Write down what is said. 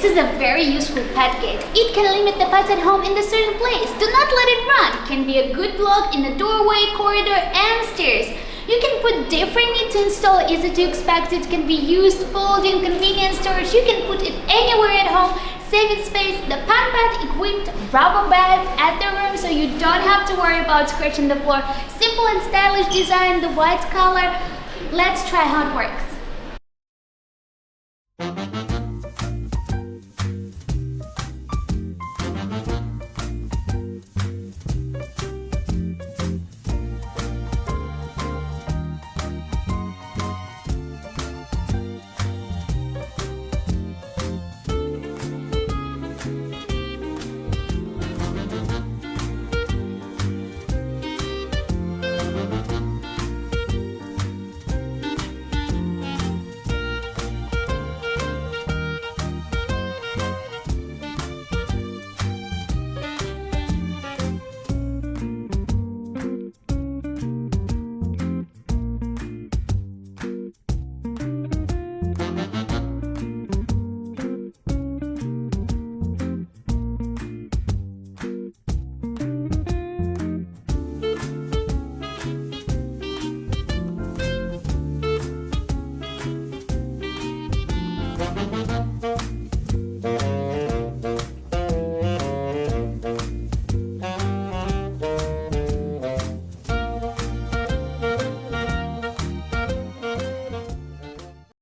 This is a very useful pet gate. It can limit the pets at home in a certain place. Do not let it run. Can be a good block in the doorway, corridor, and stairs. You can put different need to install, easy to expect. It can be used, folding, convenient storage. You can put it anywhere at home, saving space. The Pan Pet equipped rubber beds at the room, so you don't have to worry about scratching the floor. Simple and stylish design, the white color. Let's try how it works.